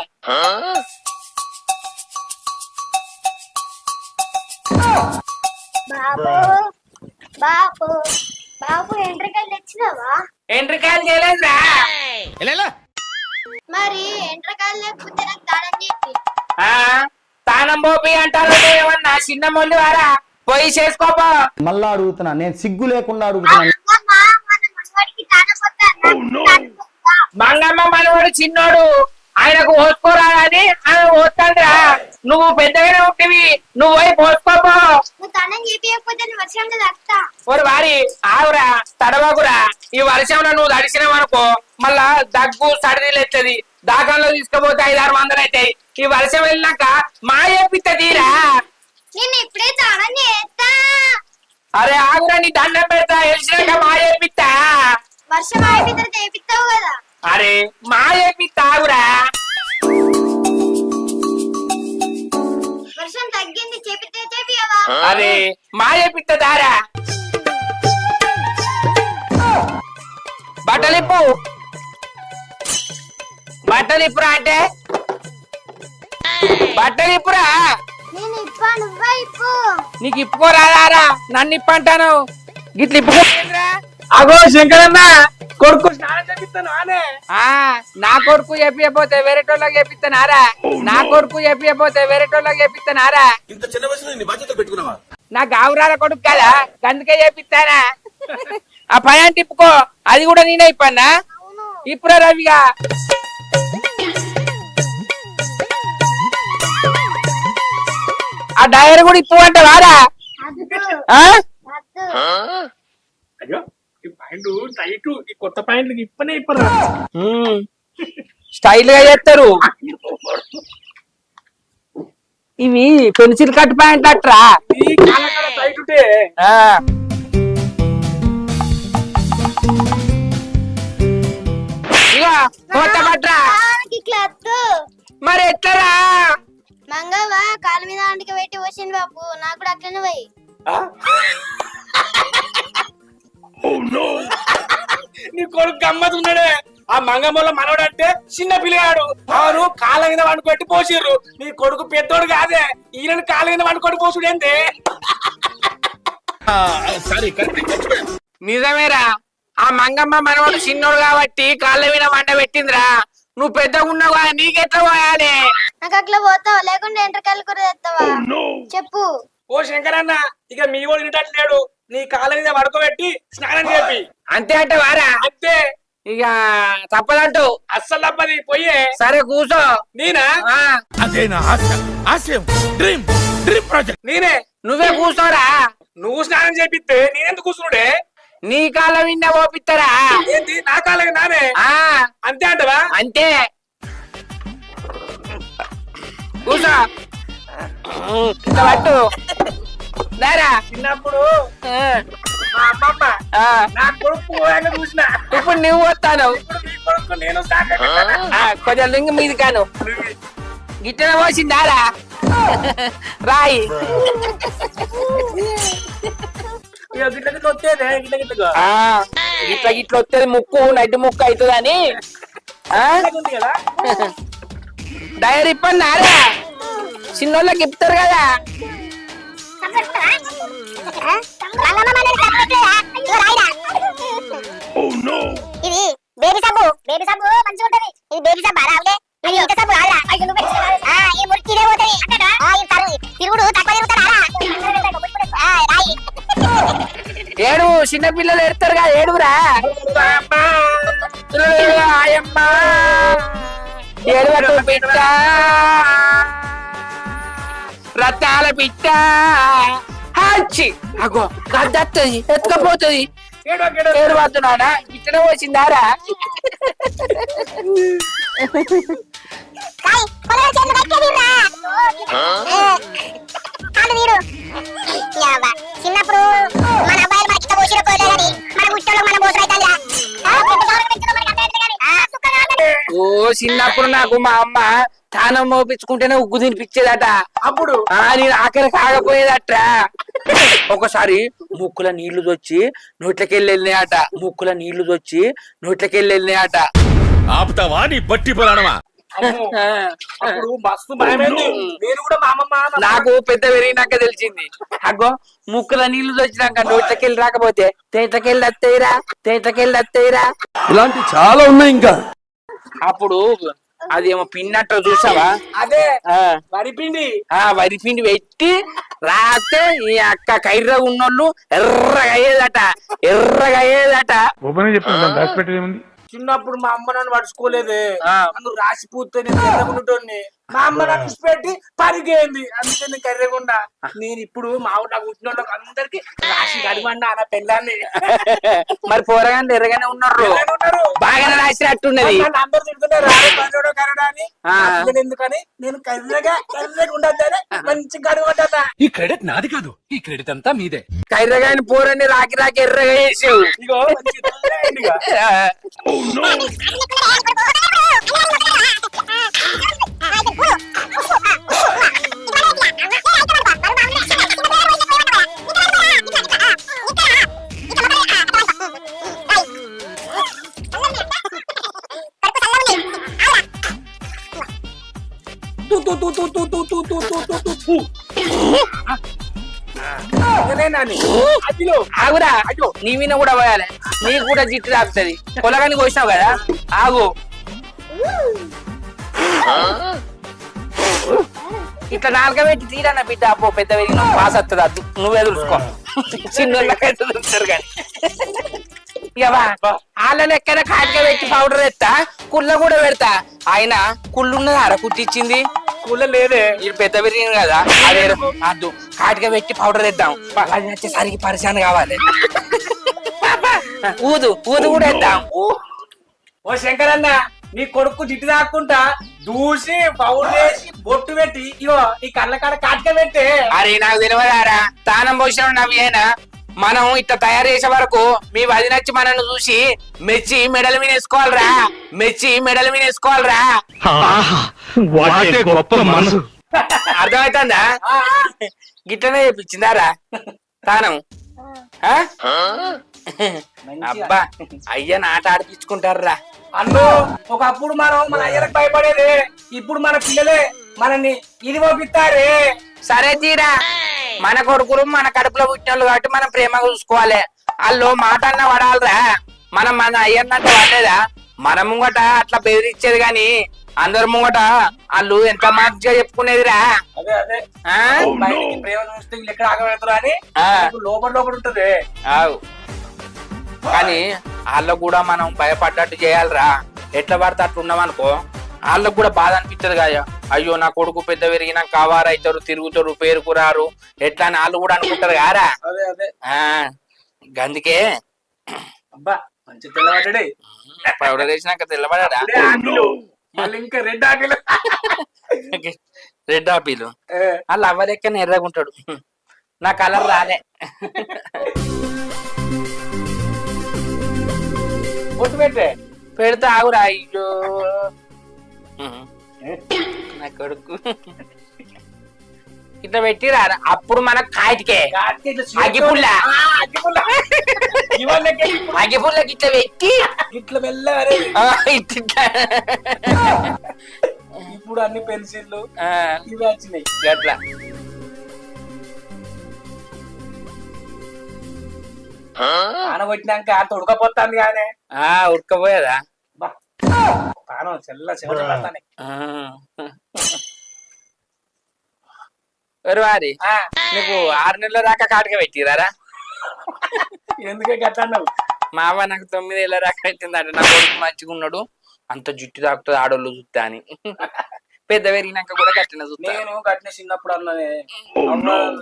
బాబు ఎండ్రకాయలు తెచ్చినావా? ఎండ్రికాయలు చేయలేదురా. మరి ఎండ్రకాయలు లేకపోతే నాకు దానం చెప్పి తానం పోపి అంటారు ఏమన్నా చిన్న మొండి వారా పోయి చేసుకోపో. మళ్ళా అడుగుతున్నా, నేను సిగ్గు లేకుండా అడుగుతున్నాను. మంగమ్మ మనవాడు చిన్నోడు ఆయనకు పోసుకోరా అని ఆమె పోస్తాందిరా. నువ్వు పెద్దగానే ఉంటివి నువ్వు పోయి పోసుకోపో. ఓరి వారి ఆవురా తడవకురా. ఈ వర్షంలో నువ్వు తడిసినావు అనుకో మళ్ళా దగ్గు సడినీళ్ళు ఎత్తది. దాకంలో తీసుకుపోతే 5-6 వందలు అవుతాయి. ఈ వర్షం వెళ్ళినాక మాయేపిత్తదిరా. అరే ఆగురా నీ దండం పెడతా వెళ్ళినాక మాయేపిత్తా. వర్షం అయిపోయిన తెప్పిస్తావు కదా. అరే మాయేపిత్తా ఆగురా. వర్షం తగ్గింది చెప్పితే చెప్పియవా? అరే మాయేపిత్తదారా. బట్టలిప్పురా అంటే బట్టలిప్పురా. నేను ఇప్పా నువ్వే ఇప్పు. నీకు ఇప్పుకోరాదారా నన్ను ఇప్పంటాను గిట్ల ఇప్పుకోరా. అగో శంకరన్న కొడుకు స్నానం చేపిస్తాను ఆనే. నా కొడుకు చెప్పిపోతే వేరేటోళ్ళకి చెప్పిస్తానారా? నా కొడుకు చెప్పిపోతే వేరేటోళ్ళకి చెప్పిస్తానారా? ఇంత చిన్న వయసులో నీ బాధ్యతలు పెట్టుకున్నావా? నా గావురాల కొడుకు కదా అందుకే చెప్పిస్తానా. ఆ పైన తిప్పుకో అది కూడా నేనే ఇప్పన్నా. ఇప్పుడా రవిగా ఆ డైర్ కూడా ఇప్పు అంటే వారా. కొత్త పాయింట్లు ఇప్పనే ఇప్పరా స్టైల్ గా చేస్తారు ఇవి. పెన్సిల్ కట్ పాయింట్ అట్రా కొత్త పట్రా. మరి ఎట్లరా? మంగవ్వ కాలు మీద అంటికి పెట్టి వచ్చింది బాబు. నాకు కూడా అట్లనే పోయి. నీ కొడుకు గమ్మత్ ఉన్నాడే. ఆ మంగమ్మలో మనోడంటే చిన్న పిల్లగాడు. అవును కాళ్ళ మీద వండుకొట్టి పోసిర్రు. నీ కొడుకు పెద్దోడు కాదే ఈయన కాళ్ళ మీద వండుకొట్టి పోసుడేంది? నిజమేరా. ఆ మంగమ్మ మనవాడు చిన్నోడు కాబట్టి కాళ్ళ మీద వంట పెట్టిందిరా. నువ్వు పెద్దగా ఉన్నావు కదా నీకెట్లా పోయాలి? నాకు అట్లా పోతావా లేకుంటే ఎంట్రకాయలు కూర తెస్తావా చెప్పు. ఓ శంకరన్న ఇక మీ వాడు తింటట్లేడు. నీ కాళ్ళ మీద పడుకోబెట్టి స్నానం చేపి. అంతే అంటే వారా? అంతే ఇక తప్పదంటూ. అస్సలు తప్పది పోయే. సరే కూర్చో. నేనా? అదే నా ఆశయం డ్రీమ్ డ్రీమ్ ప్రాజెక్ట్. నేనే. నువ్వే కూర్చోరా. నువ్వు స్నానం చేపిస్తే నేనెందుకు కూర్చున్నాడే? నీ కాళ్ళ విన్న ఓపిస్తారా? ఏంటి నా కాలకి నానే ఆ అంతే అంటవా? అంతే. కూసో ఇట్లా పట్టు దారా. చిన్నప్పుడు మా అమ్మమ్మ నా కొడుకు పోయాక చూసిన. ఇప్పుడు నువ్వు వస్తాను. ఇప్పుడు నీ కొడుకు నేను సాక కొంచెం లింగ మీది కాను గిట్టన పోసిందారా రాయి. గిట్ల గిట్ల వచ్చేదే గిట్ల గిట్ల ఇట్లా గిట్ల వస్తుంది ముక్కు నడ్డి ముక్కు అవుతుందని ఉంది కదా. డైరీ ఇప్పండి నారా చిన్నోళ్ళకి ఇప్పుతారు కదా. ఇది బేబీ సబ్బు. బేబీ సబ్బు మంచిగా ఉంటది. ఇది బేబీ సబ్బు రావులే. ఇది ఈత సబ్బు రాలా. ఈ మురికి ఇదే పోతది. తిరుగుడు తక్కువ తిరుగుతారా రాయి. ఏడు చిన్న పిల్లలు ఎడతారు కదా ఏడుగురా. ఆయమ్మ ఏడుగట్టు పిట్ట రత్నాల పిట్ట హచ్చి అగో గద్దత్తది ఎత్తుకపోతుంది. ఏడు పడుతున్నాడా ఇట్లనే వచ్చిందారా. చిన్నప్పుడు మన అబ్బాయిలు మనకి పోసిన పోలేదని మన ముట్టలో మన మోసం ఓ చిన్నప్పుడు నాకు మా అమ్మ తానం మోపించుకుంటేనే ఉగ్గు తినిపించేదట. అప్పుడు నేను ఆఖరి కాకపోయేదట. ఒకసారి ముక్కుల నీళ్లు దొచ్చి నోట్లకెళ్ళి వెళ్ళినాయట. ముక్కుల నీళ్లు దొచ్చి నోట్లకెళ్ళి వెళ్ళినాయట. ఆపుతావా నీ బట్టి పురాణమా? అప్పుడు మస్తు భయమైంది. నేను కూడా మా అమ్మమ్మ నాకు పెద్ద పెరిగినాక తెలిసింది. అగ్గో ముక్కుల నీళ్లు దొచ్చినాక నోట్లకెళ్ళి రాకపోతే తేట్లకెళ్ళి వస్తాయిరా. ఇలాంటి చాలా ఉన్నాయి ఇంకా. అప్పుడు అదేమో పిన్నట్టు చూసావా? అదే వరిపిండి వరిపిండి పెట్టి రాస్తే ఈ అక్క కైర్ర ఉన్నోళ్ళు ఎర్రగా అయ్యేదట. చిన్నప్పుడు మా అమ్మ నన్ను పడుచుకోలేదే. నన్ను రాసిపోతే నేను ఎర్రగుండేటోని. మా అమ్మ నన్ను పెట్టి పరిగేయింది. అందుకే నేను కర్రెగుండా. నేను ఇప్పుడు మా ఊళ్ళో పుట్టిన వాళ్ళకి అందరికి రాసి గడివండా నా పెళ్ళాన్ని. మరి పోరగానే ఎర్రగానే ఉన్నారు. బాగానే రాసినట్టున్నది. అందరు తిడుతున్నారు రాడు కరడా అని. ఎందుకని నేను కర్రెగా ఉండద్దని మంచి గడివంటా. ఈ క్రెడిట్ నాది కాదు, ఈ క్రెడిట్ అంతా మీదే. కైర్రగాని పోరని రాకి ఎర్రగా వేసావు. ఇగో ఆగురా నీ మీద కూడా పోయాలి. నీకు కూడా జిట్టు తాకుతుంది. పొలగాని కోసినావు కదా ఆగు. ఇట్లా నాలుక పెట్టి తీరన్న బిడ్డ. అబ్బో పెద్ద పెరిగిన పాస్ వస్తుంది. అది నువ్వే చూసుకో. చిన్నోళ్ళకైతే చూస్తారు కానీ ఇక వాళ్ళ లెక్కన కాటిక పెట్టి పౌడర్ ఎత్తా కుళ్ళ కూడా పెడతా. ఆయన కుళ్ళు ఉన్నది అర కుట్టించింది. కూల లేదే. ఇది పెద్ద పెరిగింది కదా అదే అద్దు కాటిక పెట్టి పౌడర్ వేద్దాం. అది వచ్చేసరికి పరిశాన్ కావాలి. ఊదు కూడా వేద్దాం. ఓ శంకరన్న నీ కొడుకు జిట్టు తాక్కుంటా దూసి పౌడర్ వేసి బొట్టు పెట్టి ఇగో నీ కళ్ళ కాడ కాటిక పెట్టే. అరే నాకు తెలియదారా తానం పోసిన నవ్వేనా. మనం ఇట్లా తయారు చేసే వరకు మీ వది నచ్చి మనల్ని చూసి మెచ్చి మెడల మీద వేసుకోవాలరా. అర్థమవుతుందా? గిట్లనే చేపించిందారా తానం. అబ్బా అయ్యని ఆట ఆడిపించుకుంటారా. అన్ను ఒకప్పుడు మనం మన అయ్యలకు భయపడేది. ఇప్పుడు మన పిల్లలే మనల్ని ఇది పంపిస్తారే. సరే తీరా మన కొడుకులు మన కడుపులో పుట్టినోళ్ళు కాబట్టి మనం ప్రేమగా చూసుకోవాలి. వాళ్ళు మాట అన్న పడాలరా. మనం మన అయ్యన్నంటే పడలేదా? మన ముంగట అట్లా బెదిరించేది గాని అందరి ముంగట వాళ్ళు ఎంత మంచిగా చెప్పుకునేదిరా. అదే అదే ప్రేమ చూస్తే వీళ్ళు ఎక్కడ ఆగబెడతారు అని లోపల ఉంటది. కానీ వాళ్ళకు కూడా మనం భయపడ్డట్టు చేయాలిరా. ఎట్లా పడితే అట్లా ఉన్నామనుకో వాళ్ళకు కూడా బాధ అనిపిస్తుంది కదా. అయ్యో నా కొడుకు పెద్ద పెరిగినా కావారైతారు తిరుగుతారు పేరుకురారు ఎట్లా అని వాళ్ళు కూడా అనుకుంటారు కారా. అందుకే అబ్బా మంచి తెల్లవాడే పౌడర్ వేసినాక తెల్లబడా మళ్ళీ ఇంకా రెడ్ ఆపిల్ రెడ్ ఆపిల్ వాళ్ళు అవ్వలేకనే ఎర్రగుంటాడు. నా కలర్ రాలే. పొట్టు పెట్టే పెడితే ఆగురా. అయ్యో నా కొడుకు ఇట్లా పెట్టిరా. అప్పుడు మనకు కాయటికే అగ్గిపుల్ల అగ్గిపుల్లకి ఇట్లా పెట్టి ఇట్లా మెల్లగా ఇట్లా ఇప్పుడు అన్ని పెన్సిళ్ళు ఇవి వచ్చినాయి. అట్లా ఆనబట్టినాక అంత ఉడకపోతాంది కానీ ఉడకపోయేదా తాను చెల్ల చెవటానే వారి నీకు 6 నెలల దాకా కాటిక పెట్టిరారా? ఎందుకే గట్లన్నావు? మా అవ్వ నాకు 9 ఏళ్ళ దాకా పెట్టిందంట. నా కొడుకు మంచిగా ఉన్నాడు, అంత జుట్టు తాకుతుంది ఆడోళ్ళు చూస్తా అని. పెద్ద పెరిగినాక కూడా కట్టిన చూస్తా. నేను కట్టిన చిన్నప్పుడు అన్నదే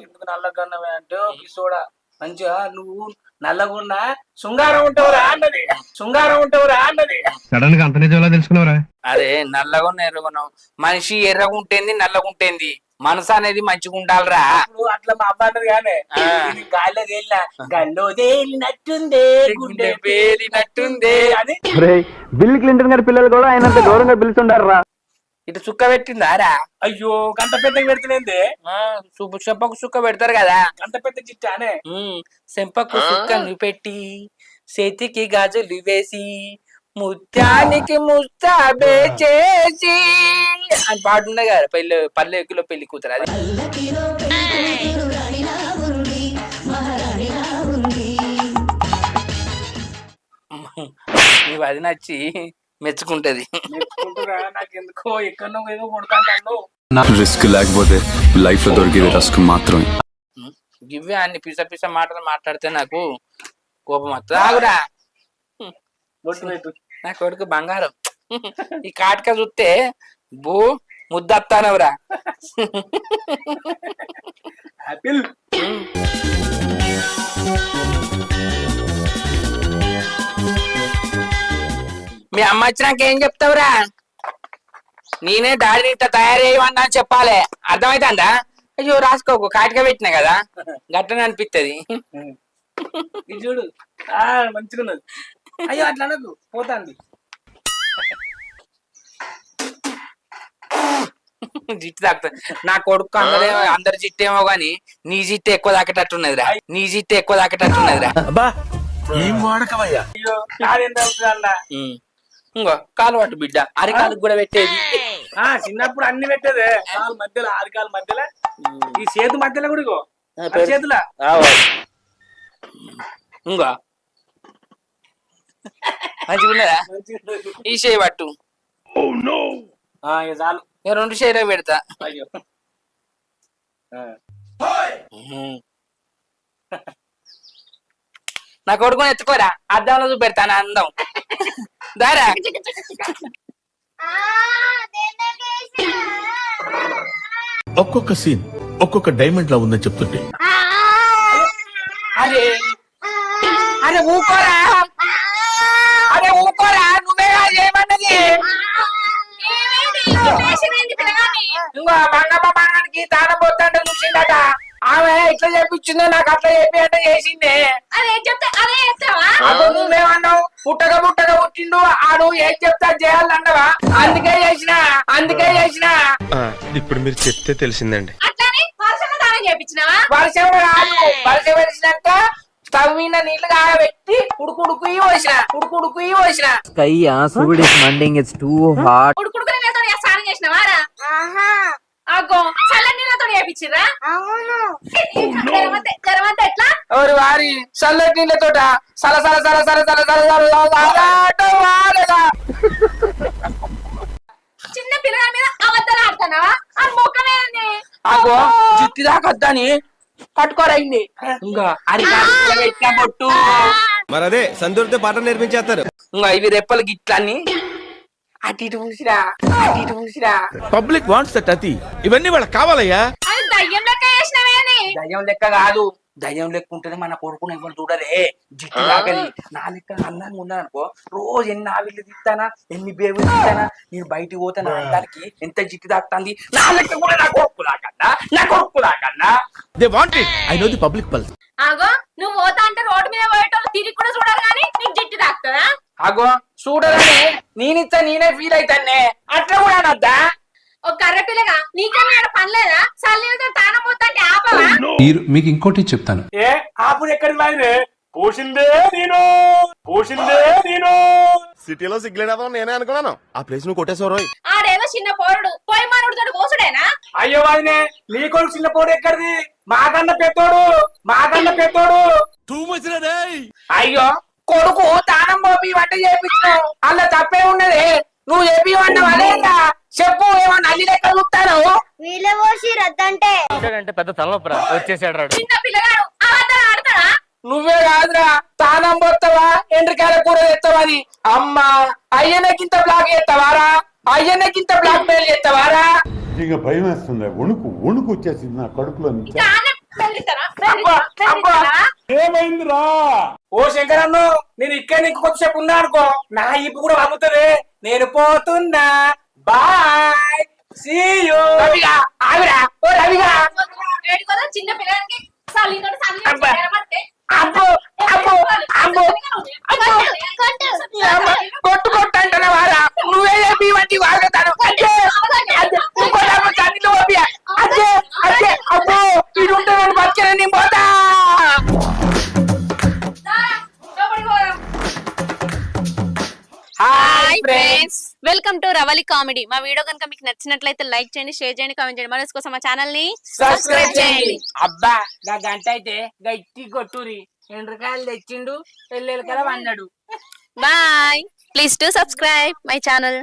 ఎందుకు నల్లగా అన్నవే అంటే పిసోడా మంచిగా నువ్వు నల్లగున్నా శృంగారం ఉంటావురా అన్నది. శృంగారం ఉంటావురా అన్నది. సడన్ గా అంత నిజంలో తెలుసుకున్నావురా? అరే నల్లగా ఉన్న ఎర్రగున్నావు. మనిషి ఎర్రగుంటేంది నల్లగుంటేంది, మనసు అనేది మంచిగా ఉండాలిరా. అట్లా మా అమ్మ అన్నది కానీ గాల్లో తేలినా గల్లో తేలినట్టుందే గుండె పేలినట్టుందే అని. బిల్ క్లింటన్ గారి పిల్లలు కూడా ఆయనంత గౌరవంగా పిలుస్తుండారా? ఇటు చుక్క పెట్టిందారా? అయ్యో గంట పెద్దగా పెడుతుంది. చెంపకు చుక్క పెడతారు కదా, గంట పెద్ద చిట్టానే. చెంపకు చుక్కను పెట్టి చేతికి గాజులు వేసి ముత్యానికి ముస్తాబే చేసి అని పాడున్నాయి కదా పల్లెకిలో పెళ్లి కూతురు. అది నీవు అది నచ్చి మెచ్చుకుంటది. నాకు ఎందుకో ఎక్కడో ఏదో కొడతాను. రిస్క్ లేకపోతే లైఫ్ లో దొరికేది రిస్క్ మాత్రమే. ఇవే అన్ని పిస పిస మాటలు మాట్లాడితే నాకు కోపం వస్తుంది. ఆగురా, నా కొడుకు బంగారం. ఈ కాటిక చూస్తే ముద్దత్తానవరా. ఆపిల్ మీ అమ్మ వచ్చినాక ఏం చెప్తావురా? నేనే డాడీని ఇట్లా తయారయ్యమన్నా చెప్పాలి, అర్థమైతుందా? అయ్యో రాసుకోకు, కాటిక పెట్టినా కదా గట్టనే అనిపిస్తుంది. ఇది చూడు మంచిగా ఉన్నది. అయ్యో అట్లా అనదు పోతాంది. జిట్టు తాకుతుంది. నా కొడుకు అందరి జిట్టు ఏమో గాని నీ జిట్టు ఎక్కువ తాకేటట్టున్నదిరా. నీ జిట్టు ఎక్కువ తాకేటట్టున్నదిరా. ఏం వాడకమయ్యా? అయ్యో నాదేంత అవుతుందన్నా. ఇంకో కాలు పట్టు బిడ్డ, అరికాలకు కూడా పెట్టేది. చిన్నప్పుడు అన్ని పెట్టేదే. కాలు మధ్యలో, ఆరికాల మధ్యలో, ఈ చేతు మధ్యలో కూడా ఇగో చేతులా ఇంకో మంచిగా ఉన్నదా? ఈ చేయి పట్టు, చాలు. 2 చేయిలో పెడతా. అయ్యో నా కొడుకుని ఎత్తుకోరా, అద్దంలో చూపెడతాను అందం. దారా ఒక్కొక్క సీన్ ఒక్కొక్క డైమండ్ లా ఉందని చెప్తుంటే అరే అరే ఊకోరా, అరే ఊకోరా, నువ్వే చేయమన్నది. ఇంకో మంగమ్మ మనకి తానం పోతాంటే చూసిందట. ఆమె ఇట్లా చేపించిందో నాకు అట్లా చెప్పి అంటే చేసిందే. అప్పుడు నువ్వేమన్నావు? పుట్టగా పుట్టిండు ఆడు ఏం చెప్తా చేయాలన్నవా? అందుకే చేసిన. ఇప్పుడు మీరు చెప్తే తెలిసిందండి. వర్షం రాదు, వర్షం వచ్చినాక స్టవ్ మీద నీళ్లు కాగబెట్టి ఉడుకుడుకు పోసిన. ఎవరు వారి చల్లటి నీళ్ళతోట చిన్న పిల్లల మీద అబద్ధాలు ఆడుతున్నావా? ఆ ముఖమేంది? అగో జుట్టు దాకొద్దని పట్టుకోరైంది. ఇంకా అరికాలు పొట్టు, మరి అదే సందూరితో పాట నేర్పించేస్తారు. ఇంకా ఇవి రెప్పలు గిట్లన్నీ అటు ఇటు పూసిరా. పబ్లిక్ వాంట్స్ దట్ అతి. ఇవన్నీ వాళ్ళకి కావాలయ్యా. అది దయ్యం లెక్క చేసినవేని. దయ్యం లెక్క కాదు, దయ్యం లెక్కుంటేనే మన కొడుకుని ఎవరు చూడలే జిట్టు లాగది నా లెక్క అందంగా ఉన్నాననుకో రోజు ఎన్ని ఆవిళ్ళు తిత్తానా ఎన్ని బేబులు తిత్తానా నేను బయటికి పోతాను దానికి ఎంత జిట్టు తాకుతుంది నా లెక్క కూడా నా కొడుకు లాగన్నా they want it I know the public pulse. ఆగో నువ్వు పోతా అంటే రోడ్డు మీద పోయేటోళ్ళు తిరిగి కూడా చూడాలి కానీ నీకు జిట్టు తాకుతుందా? అగో చూడదని నేనిచ్చా నేనే ఫీల్ అవుతానే అట్లా కూడా అనొద్దా? ఒక కర్ర పిల్లగా నీకన్నా పనిలేదా? సల్లీలతో తానం పోతా ఆపవా? మీకు ఇంకోటి చెప్తాను. ఏ ఆపుడు ఎక్కడికి లాగినే పోసిందే నేను సిటీలో సిగ్గులేదా నేనే అనుకున్నాను. ఆ ప్లేస్ నువ్వు కొట్టేసావు రోయ్. ఆడేదో చిన్న పోరుడు పోయి మానుడు తోడు కోసుడేనా? అయ్యో వాదినే నీ కొడుకు చిన్న పోడు ఎక్కడిది మాకన్న పెద్దోడు టూ మచ్ రే. అయ్యో కొడుకు తానం పోపి వంట చేయించావు అలా తప్పే ఉన్నది. నువ్వు చెప్పి వంట అదేందా చెప్పు ఏమన్నా అల్లి లెక్క చూస్తాను. వీళ్ళే పోసి రద్దంటే అంటే పెద్ద తలనొప్పరా వచ్చేసాడు రాడు. చిన్న పిల్లగాడు అబద్ధాలు ఆడతాడా? నువ్వే కాదురా తానం పోతావా ఎండ్రకాయల కూర తెస్తావని అమ్మా అయ్యనకింత బ్లాక్ చేస్తావారా అయ్యనకింత బ్లాక్ మెయిల్ చేస్తావారా? ఇక భయం వేస్తుంది, వణుకు వచ్చేసింది నా కడుపులో నుంచి. ఏమైందిరా? ఓ శంకరన్ను నేను ఇక్కడ నీకు కొద్దిసేపు ఉన్నా అనుకో నా ఇప్పు కూడా అమ్ముతుంది. నేను పోతున్నా బాయ్ సీ యూ. రవిగా ఆవిరా ఓ రవిగా చిన్న పిల్లగానికి సల్లీతోటి అబ్బా. సల్లి అబ్బో అబ్బో అబ్బో కొట్టు అంటున్నా వారా నువ్వే చెప్పి వంటి వాడతాను అదే అబ్బో ఇది ఉంటాను బతికే నేను పోతా. Hi friends, welcome to Ravali comedy. మా వీడియో కనుక మీకు నచ్చినట్లయితే లైక్ చేయండి, షేర్ చేయండి, కామెంట్ చేయండి. మన కోసం మా ఛానల్ ని సబ్స్క్రైబ్ చేయండి. అబ్బా నా గంట అయితే గట్టి కొట్టురి ఎండ్రకాయలు తెచ్చిండు ఎల్లెలకల వన్నాడు. Bye. Please to subscribe my channel.